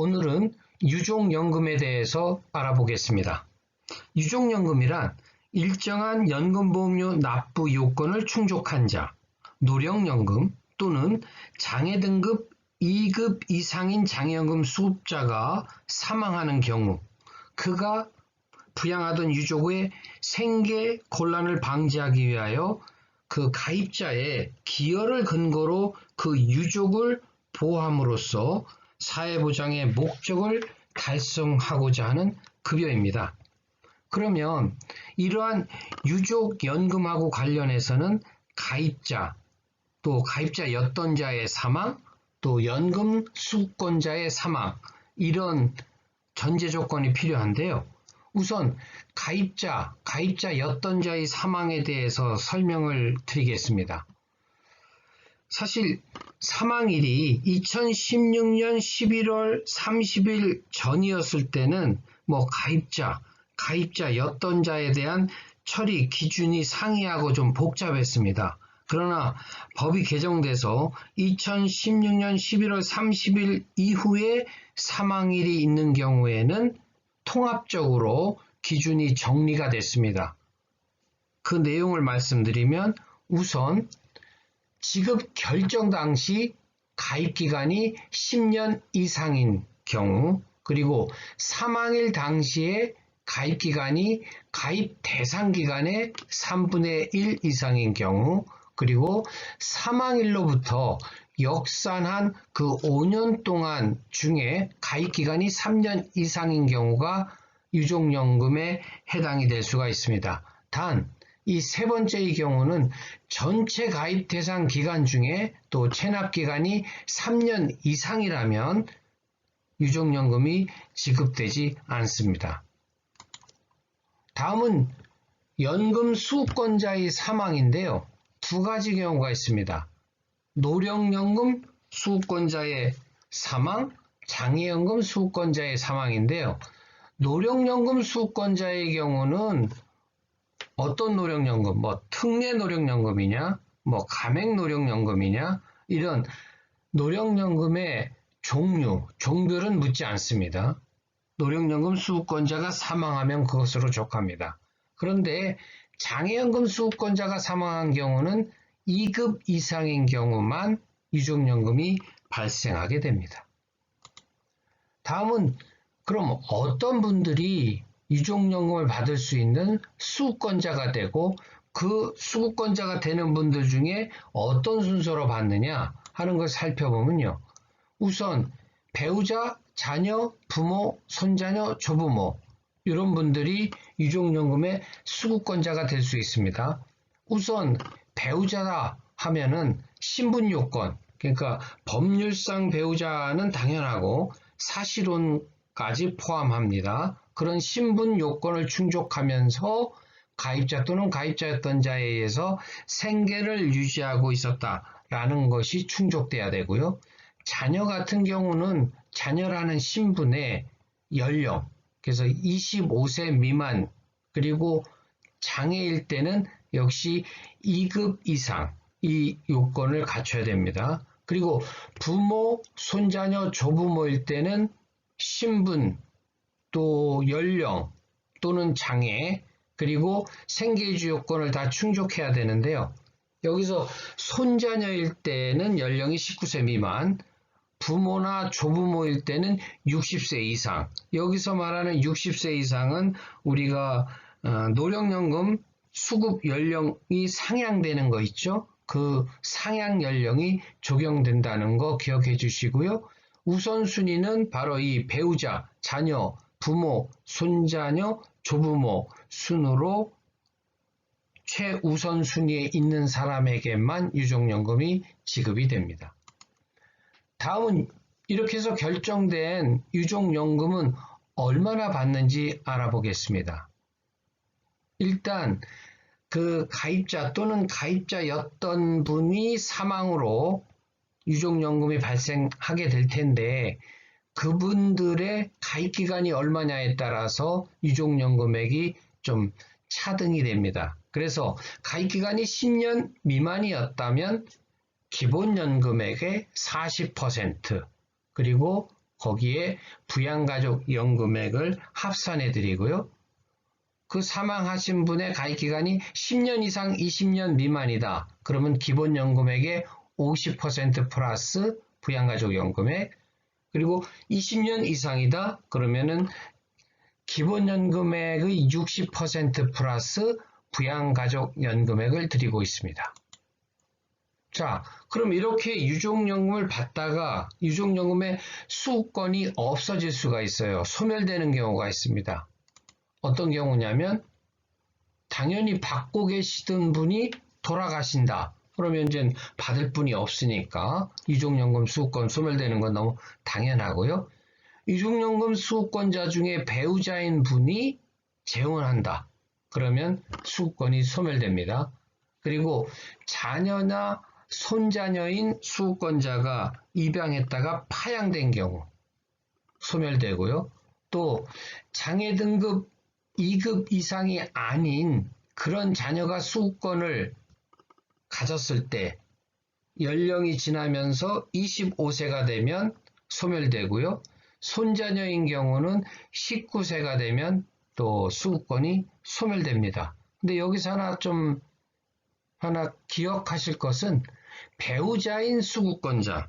오늘은 유족연금에 대해서 알아보겠습니다. 유족연금이란 일정한 연금보험료 납부 요건을 충족한 자, 노령연금 또는 장애등급 2급 이상인 장애연금 수급자가 사망하는 경우 그가 부양하던 유족의 생계 곤란을 방지하기 위하여 그 가입자의 기여를 근거로 그 유족을 보호함으로써 사회보장의 목적을 달성하고자 하는 급여입니다. 그러면 이러한 유족연금하고 관련해서는 가입자, 또 가입자였던 자의 사망, 또 연금 수급권자의 사망, 이런 전제 조건이 필요한데요. 우선 가입자였던 자의 사망에 대해서 설명을 드리겠습니다. 사실 사망일이 2016년 11월 30일 전이었을 때는 가입자였던 자에 대한 처리 기준이 상이하고 좀 복잡했습니다. 그러나 법이 개정돼서 2016년 11월 30일 이후에 사망일이 있는 경우에는 통합적으로 기준이 정리가 됐습니다. 그 내용을 말씀드리면 우선 지급 결정 당시 가입기간이 10년 이상인 경우, 그리고 사망일 당시에 가입기간이 가입 대상 기간의 3분의 1 이상인 경우, 그리고 사망일로부터 역산한 그 5년 동안 중에 가입기간이 3년 이상인 경우가 유족연금에 해당이 될 수가 있습니다. 단, 이 세 번째의 경우는 전체 가입 대상 기간 중에 또 체납 기간이 3년 이상이라면 유족연금이 지급되지 않습니다. 다음은 연금 수급권자의 사망인데요. 두 가지 경우가 있습니다. 노령연금 수급권자의 사망, 장애연금 수급권자의 사망인데요. 노령연금 수급권자의 경우는 어떤 노령연금, 특례노령연금이냐, 가맹노령연금이냐, 이런 노령연금의 종별은 묻지 않습니다. 노령연금 수급권자가 사망하면 그것으로 족합니다. 그런데 장애연금 수급권자가 사망한 경우는 2급 이상인 경우만 유족연금이 발생하게 됩니다. 다음은 그럼 어떤 분들이 유족연금을 받을 수 있는 수급권자가 되고 그 수급권자가 되는 분들 중에 어떤 순서로 받느냐 하는 걸 살펴보면요. 우선 배우자, 자녀, 부모, 손자녀, 조부모 이런 분들이 유족연금의 수급권자가 될 수 있습니다. 우선 배우자라 하면은 신분 요건, 그러니까 법률상 배우자는 당연하고 사실혼까지 포함합니다. 그런 신분 요건을 충족하면서 가입자 또는 가입자였던 자에 의해서 생계를 유지하고 있었다라는 것이 충족돼야 되고요. 자녀 같은 경우는 자녀라는 신분의 연령, 그래서 25세 미만, 그리고 장애일 때는 역시 2급 이상 이 요건을 갖춰야 됩니다. 그리고 부모, 손자녀, 조부모일 때는 신분, 또 연령 또는 장애, 그리고 생계유지 요건을 다 충족해야 되는데요. 여기서 손자녀일 때는 연령이 19세 미만, 부모나 조부모일 때는 60세 이상. 여기서 말하는 60세 이상은 우리가 노령연금 수급 연령이 상향되는 거 있죠? 그 상향 연령이 적용된다는 거 기억해 주시고요. 우선순위는 바로 이 배우자, 자녀, 부모, 손자녀, 조부모 순으로 최우선순위에 있는 사람에게만 유족연금이 지급이 됩니다. 다음은 이렇게 해서 결정된 유족연금은 얼마나 받는지 알아보겠습니다. 일단 그 가입자 또는 가입자였던 분이 사망으로 유족연금이 발생하게 될 텐데 그분들의 가입기간이 얼마냐에 따라서 유족연금액이 좀 차등이 됩니다. 그래서 가입기간이 10년 미만이었다면 기본연금액의 40%, 그리고 거기에 부양가족연금액을 합산해 드리고요. 그 사망하신 분의 가입기간이 10년 이상 20년 미만이다. 그러면 기본연금액의 50% 플러스 부양가족연금액, 그리고 20년 이상이다. 그러면은 기본연금액의 60% 플러스 부양가족연금액을 드리고 있습니다. 자, 그럼 이렇게 유족연금을 받다가 유족연금의 수급권이 없어질 수가 있어요. 소멸되는 경우가 있습니다. 어떤 경우냐면 당연히 받고 계시던 분이 돌아가신다. 그러면 이제 받을 분이 없으니까 유족연금 수급권 소멸되는 건 너무 당연하고요. 유족연금 수급권자 중에 배우자인 분이 재혼한다. 그러면 수급권이 소멸됩니다. 그리고 자녀나 손자녀인 수급권자가 입양했다가 파양된 경우 소멸되고요. 또 장애 등급 2급 이상이 아닌 그런 자녀가 수급권을 가졌을 때 연령이 지나면서 25세가 되면 소멸되고요. 손자녀인 경우는 19세가 되면 또 수급권이 소멸됩니다. 근데 여기서 하나 기억하실 것은 배우자인 수급권자가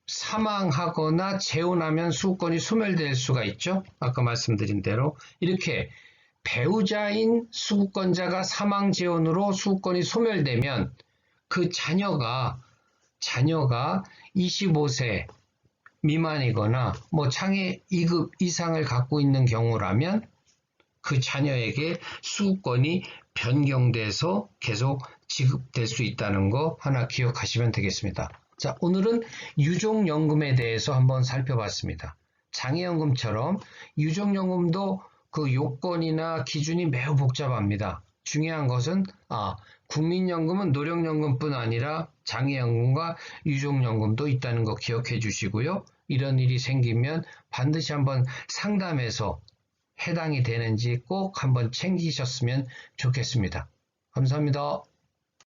사망하거나 재혼하면 수급권이 소멸될 수가 있죠. 아까 말씀드린 대로 이렇게 배우자인 수급권자가 사망 재혼으로 수급권이 소멸되면 그 자녀가 25세 미만이거나 뭐 장애 2급 이상을 갖고 있는 경우라면 그 자녀에게 수급권이 변경돼서 계속 지급될 수 있다는 거 하나 기억하시면 되겠습니다. 자, 오늘은 유족연금에 대해서 한번 살펴봤습니다. 장애연금처럼 유족연금도 그 요건이나 기준이 매우 복잡합니다. 중요한 것은 국민연금은 노령연금뿐 아니라 장애연금과 유족연금도 있다는 거 기억해 주시고요. 이런 일이 생기면 반드시 한번 상담해서 해당이 되는지 꼭 한번 챙기셨으면 좋겠습니다. 감사합니다.